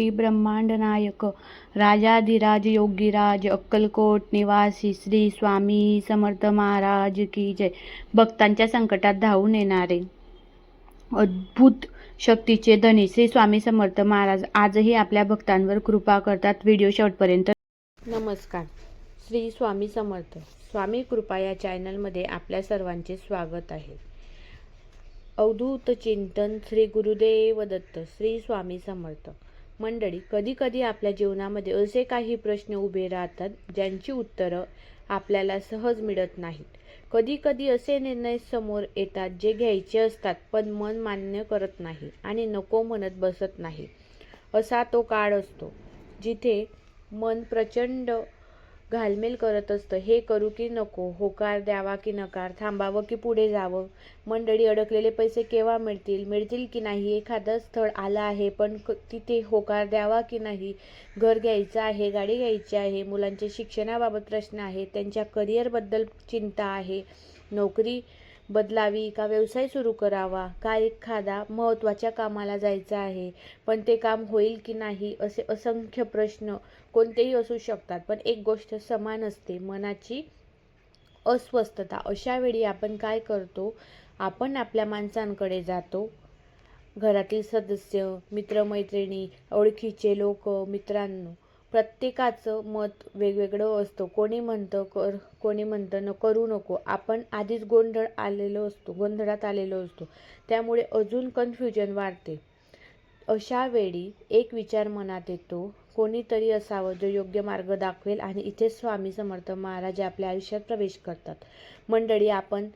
कोटी ब्रह्मांड नायक राजाधिराज योगीराज अक्कलकोट निवासी श्री स्वामी समर्थ महाराज की जय. भक्तांच्या संकटात धावून येणारे अद्भुत शक्तीचे धनी श्री स्वामी समर्थ महाराज आजही आपल्या भक्तांवर कृपा करतात. व्हिडिओ शेवटपर्यंत. नमस्कार. श्री स्वामी समर्थ स्वामी कृपा या चॅनलमध्ये आपल्या सर्वांचे स्वागत आहे. अवधूत चिंतन श्री गुरुदेव दत्त श्री स्वामी समर्थ. मंडळी, कधी कधी आपल्या जीवनामध्ये असे काही प्रश्न उभे राहतात ज्यांची उत्तरं आपल्याला सहज मिळत नाहीत. कधी कधी असे निर्णय समोर येतात जे घ्यायचे असतात पण मन मान्य करत नाही आणि नको म्हणत बसत नाही. असा तो काळ असतो जिथे मन प्रचंड घालमेल करत असतं. हे करू की नको, होकार द्यावा की नकार, थांबावं की पुढे जावं. मंडळी, अडकलेले पैसे केव्हा मिळतील की नाही, एखादं स्थळ आलं आहे पण तिथे होकार द्यावा की नाही, घर घ्यायचं आहे, गाडी घ्यायची आहे, मुलांच्या शिक्षणाबाबत प्रश्न आहे, त्यांच्या करिअरबद्दल चिंता आहे, नोकरी बदलावी का व्यवसाय सुरू करावा, का एखादा महत्त्वाच्या कामाला जायचं आहे पण ते काम होईल की नाही, असे असंख्य प्रश्न कोणतेही असू शकतात. पण एक गोष्ट समान असते, मनाची अस्वस्थता. अशा वेळी आपण काय करतो? आपण आपल्या माणसांकडे जातो, घरातील सदस्य, मित्रमैत्रिणी, ओळखीचे लोक, मित्रांनो, प्रत्येकाचं मत वेगवेगळं असतं. कोणी म्हणतं कर, कोणी म्हणतं न करू नको. आपण आधीच गोंधळात आलेलो असतो, त्यामुळे अजून कन्फ्युजन वाढते. अशा वेळी एक विचार मनात येतो, कोणीतरी असावं जो योग्य मार्ग दाखवेल, आणि इथे स्वामी समर्थ महाराज आपल्या आयुष्यात प्रवेश करतात. मंडळी, आपण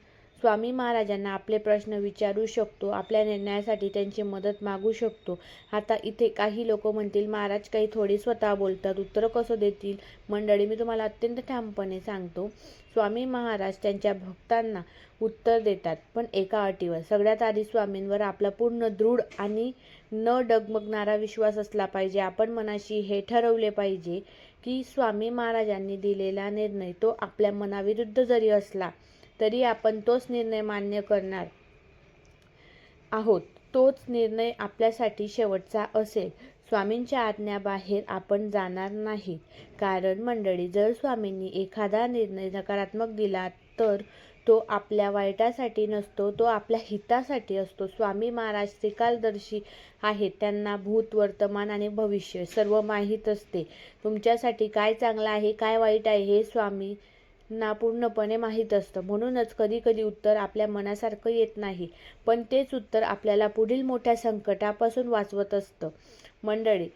स्वामी महाराजांना आपले प्रश्न विचारू शकतो, आपल्या निर्णयासाठी त्यांची मदत मागू शकतो. आता इथे काही लोक म्हणतील, महाराज काही थोडी स्वतः बोलतात, उत्तर कसं देतील? मंडळी, मी तुम्हाला अत्यंत ठामपणे सांगतो, स्वामी महाराज त्यांच्या भक्तांना उत्तर देतात, पण एका अटीवर. सगळ्यात आधी स्वामींवर आपला पूर्ण दृढ आणि न डगमगणारा विश्वास असला पाहिजे. आपण मनाशी हे ठरवले पाहिजे की स्वामी महाराजांनी दिलेला निर्णय तो आपल्या मनाविरुद्ध जरी असला तरी आपण तोच निर्णय मान्य करणार आहोत. तोच निर्णय आपल्यासाठी शेवटचा असेल. स्वामींच्या आज्ञेबाहेर आपण जाणार नाही. कारण मंडळी, जर स्वामींनी एखादा निर्णय नकारात्मक दिला तर तो आपल्या वाईटासाठी नसतो, तो आपल्या हितासाठी असतो. स्वामी महाराज त्रिकालदर्शी आहेत. त्यांना भूत, वर्तमान आणि भविष्य सर्व माहीत असते. तुमच्यासाठी काय चांगलं आहे, काय वाईट आहे हे स्वामींना पूर्णपणे माहीत असतं. म्हणूनच कधी कधी उत्तर आपल्या मनासारखं येत नाही, पण तेच उत्तर आपल्याला पुढील मोठ्या संकटापासून वाचवत असतं. मंडळी,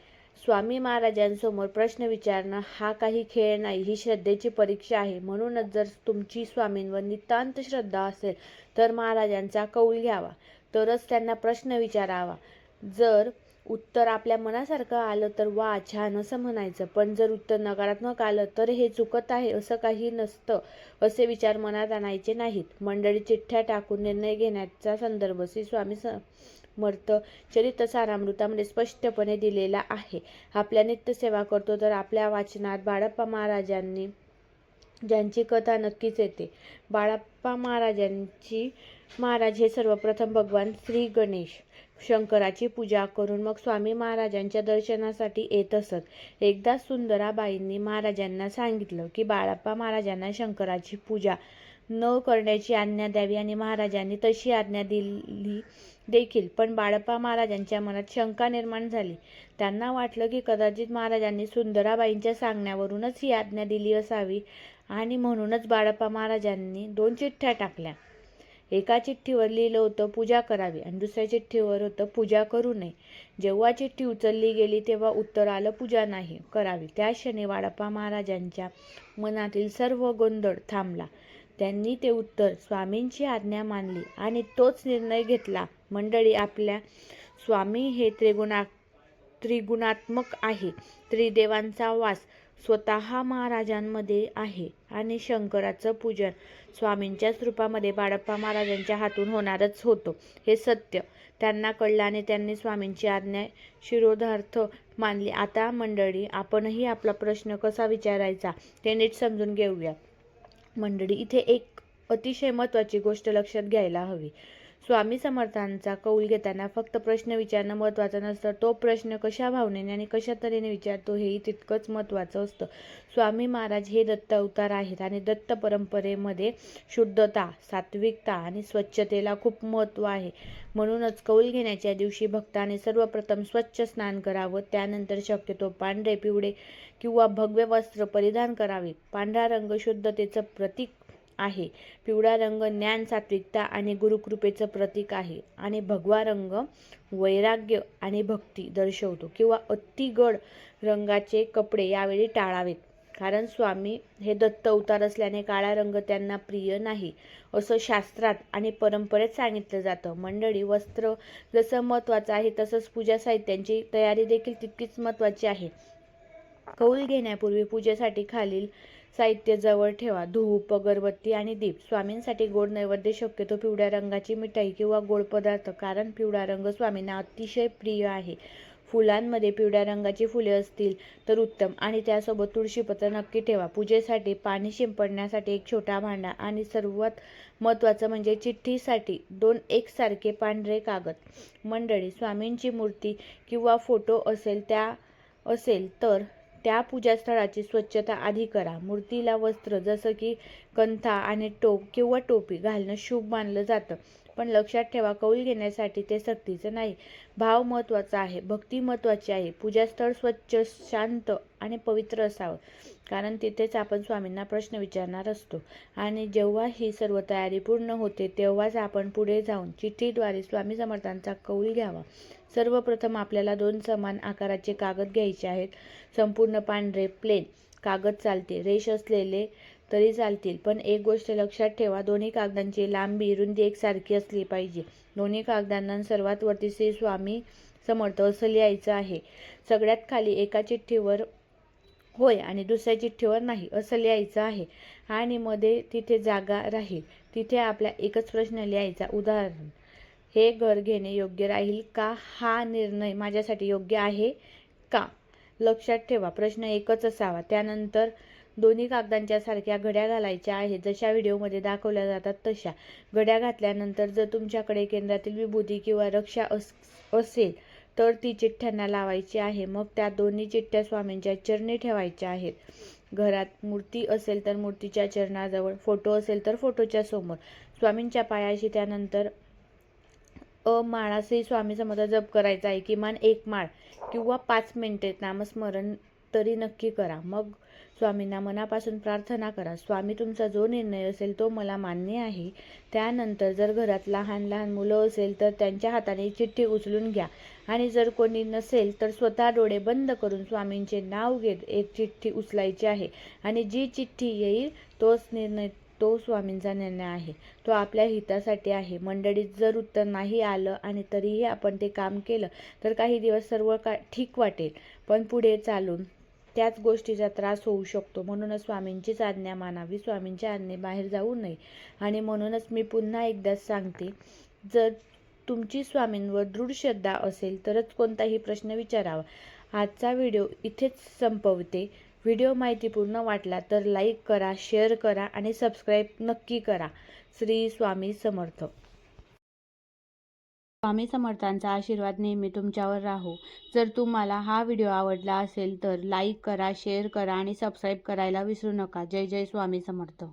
स्वामी महाराजांसमोर प्रश्न विचारणं हा काही खेळ नाही, ही श्रद्धेची परीक्षा आहे. म्हणूनच जर तुमची स्वामींवर नितांत श्रद्धा असेल तर महाराजांचा कौल घ्यावा, तरच त्यांना प्रश्न विचारावा. जर उत्तर आपल्या मनासारखं आलं तर वा, छान असं म्हणायचं. पण जर उत्तर नकारात्मक आलं तर हे चुकत आहे, असं काही नसतं, असे विचार मनात आणायचे नाहीत. मंडळी, चिठ्ठ्या टाकून निर्णय घेण्याचा संदर्भ श्री स्वामी समर्थ चरित्र सारामृतामध्ये स्पष्टपणे दिलेला आहे. आपल्या नित्यसेवा करतो तर आपल्या वाचनात बाळप्पा महाराजांनी ज्यांची कथा नक्कीच येते. बाळप्पा महाराज हे सर्वप्रथम भगवान श्री गणेश शंकराची पूजा करून मग स्वामी महाराजांच्या दर्शनासाठी येत असत. एकदा सुंदराबाईंनी महाराजांना सांगितलं की बाळप्पा महाराजांना शंकराची पूजा न करण्याची आज्ञा द्यावी, आणि महाराजांनी तशी आज्ञा दिली देखील. पण बाळप्पा महाराजांच्या मनात शंका निर्माण झाली. त्यांना वाटलं की कदाचित महाराजांनी सुंदराबाईंच्या सांगण्यावरूनच ही आज्ञा दिली असावी, आणि म्हणूनच बाळप्पा महाराजांनी 2 चिठ्ठ्या टाकल्या. एका चिठ्ठीवर लिहिलं होतं पूजा करावी आणि दुसऱ्या चिठ्ठीवर होतं पूजा करू नये. जेव्हा चिठ्ठी उचलली गेली तेव्हा उत्तर आलं पूजा नाही करावी. त्या क्षणी बाळप्पा महाराजांच्या मनातील सर्व गोंधळ थांबला. त्यांनी ते उत्तर स्वामींची आज्ञा मानली आणि तोच निर्णय घेतला. मंडळी, आपल्या स्वामी हे त्रिगुणात्मक आहे. त्रिदेवांचा वास स्वतः महाराजांमध्ये आहे आणि शंकराचं पूजन स्वामींच्याच रूपामध्ये बाळप्पा महाराजांच्या हातून होणारच होतं, हे सत्य त्यांना कळलं आणि त्यांनी स्वामींची आज्ञा शिरोधार्थ मानली. आता मंडळी, आपणही आपला प्रश्न कसा विचारायचा ते नीट समजून घेऊया. मंडळी, इथे एक अतिशय महत्त्वाची गोष्ट लक्षात घ्यायला हवी. स्वामी समर्थांचा कौल घेताना फक्त प्रश्न विचारणं महत्त्वाचं नसतं, तो प्रश्न कशा भावनेने आणि कशा तऱ्हेने विचारतो हेही तितकंच महत्त्वाचं असतं. स्वामी महाराज हे दत्त अवतार आहेत आणि दत्त परंपरेमध्ये शुद्धता, सात्विकता आणि स्वच्छतेला खूप महत्त्व आहे. म्हणूनच कौल घेण्याच्या दिवशी भक्ताने सर्वप्रथम स्वच्छ स्नान करावं, त्यानंतर शक्यतो पांढरे, पिवळे किंवा भगवे वस्त्र परिधान करावे. पांढरा रंग शुद्धतेचं प्रतीक आहे, पिवळा रंग ज्ञान, सात्विकता आणि गुरुकृपेचं प्रतीक आहे आणि भगवा रंग वैराग्य आणि भक्ती दर्शवतो. किंवा अतिगड रंगाचे कपडे यावेळी टाळावेत, कारण स्वामी हे दत्त अवतार असल्याने काळा रंग त्यांना प्रिय नाही, असं शास्त्रात आणि परंपरेत सांगितलं जातं. मंडळी, वस्त्र जसं महत्त्वाचं आहे तसंच पूजा साहित्यांची तयारी देखील तितकीच महत्त्वाची आहे. कौल घेण्यापूर्वी पूजेसाठी खालील साहित्य जवळ ठेवा: धूप, अगरबत्ती आणि दीप. स्वामींसाठी गोड नैवेद्य, शक्यतो पिवळ्या रंगाची मिठाई किंवा गोड पदार्थ, कारण पिवळा रंग स्वामींना अतिशय प्रिय आहे. फुलांमध्ये पिवळ्या रंगाची फुले असतील तर उत्तम आणि त्यासोबत तुळशीपत्र नक्की ठेवा. पूजेसाठी पाणी शिंपडण्यासाठी एक छोटा भांडा आणि सर्वात महत्त्वाचं म्हणजे चिठ्ठीसाठी 2 एकसारखे पांढरे कागद. मंडळी, स्वामींची मूर्ती किंवा फोटो असेल तर त्या पूजास्थळाची स्वच्छता आधी करा. मूर्तीला वस्त्र जसं की कंथा आणि टोप किंवा टोपी घालणं शुभ मानलं जातं, पण लक्षात ठेवा, कौल घेण्यासाठी ते सक्तीचं नाही. भाव महत्त्वाचा आहे, भक्ती महत्त्वाची आहे. पूजास्थळ स्वच्छ, शांत आणि पवित्र असावं, कारण तिथेच आपण स्वामींना प्रश्न विचारणार असतो. आणि जेव्हा ही सर्व तयारी पूर्ण होते तेव्हाच आपण पुढे जाऊन चिठ्ठीद्वारे स्वामी समर्थांचा कौल घ्यावा. सर्वप्रथम आपल्याला 2 समान आकाराचे कागद घ्यायचे आहेत. संपूर्ण पांढरे प्लेन कागद चालते, रेष असलेले तरी चालतील, पण एक गोष्ट लक्षात ठेवा, दोन्ही कागदांची लांबी, रुंदी एकसारखी असली पाहिजे. दोन्ही कागदांना सर्वात वरती श्री स्वामी समर्थ असं लिहायचं आहे. सगळ्यात खाली एका चिठ्ठीवर होय आणि दुसऱ्या चिठ्ठीवर नाही असं लिहायचं आहे आणि मध्ये तिथे जागा राहील तिथे आपला एकच प्रश्न लिहायचा. उदाहरण, हे घर घेणे योग्य राहील का? हा निर्णय माझ्यासाठी योग्य आहे का? लक्षात ठेवा, प्रश्न एकच असावा. त्यानंतर दोन्ही कागदांच्या सारख्या घड्या घालायच्या आहेत, जशा व्हिडिओमध्ये दाखवल्या जातात तशा. घड्या घातल्यानंतर जर तुमच्याकडे केंद्रातील विभूती किंवा रक्षा असेल तर ती चिठ्ठ्यांना लावायची आहे. मग त्या दोन्ही चिठ्ठ्या स्वामींच्या चरणी ठेवायच्या आहेत. घरात मूर्ती असेल तर मूर्तीच्या चरणाजवळ, फोटो असेल तर फोटोच्या समोर, स्वामींच्या पायाशी. त्यानंतर माळा श्री स्वामी समर्थ जप करायचा आहे. किमान 1 माळ किंवा 5 मिनिटे नामस्मरण तरी नक्की करा. मग स्वामींना मनापासून प्रार्थना करा, स्वामी तुमचा जो निर्णय असेल तो मला मान्य आहे. त्यानंतर जर घरात लहान लहान मुलं असेल तर त्यांच्या हाताने चिठ्ठी उचलून घ्या आणि जर कोणी नसेल तर स्वतः डोळे बंद करून स्वामींचे नाव घेत एक चिठ्ठी उचलायची आहे आणि जी चिठ्ठी येईल तो स्वामींचा निर्णय आहे, तो आपल्या हितासाठी आहे. मंडळीत जर उत्तर नाही आलं आणि तरीही आपण ते काम केलं तर काही दिवस सर्व ठीक वाटेल, पण पुढे चालून त्याच गोष्टीचा त्रास होऊ शकतो. म्हणूनच स्वामींचीच आज्ञा मानावी, स्वामींच्या आज्ञेबाहेर जाऊ नये. आणि म्हणूनच मी पुन्हा एकदा सांगते, जर तुमची स्वामींवर दृढ श्रद्धा असेल तरच कोणताही प्रश्न विचारावा. आजचा व्हिडिओ इथेच संपवते. व्हिडिओ माहितीपूर्ण वाटला तर लाईक करा, शेअर करा आणि सबस्क्राईब नक्की करा. श्री स्वामी समर्थ. स्वामी समर्थांचा आशीर्वाद नेहमी तुमच्यावर राहो. जर तुम्हाला हा व्हिडिओ आवडला असेल तर लाईक करा, शेअर करा आणि सबस्क्राईब करायला विसरू नका. जय जय स्वामी समर्थ.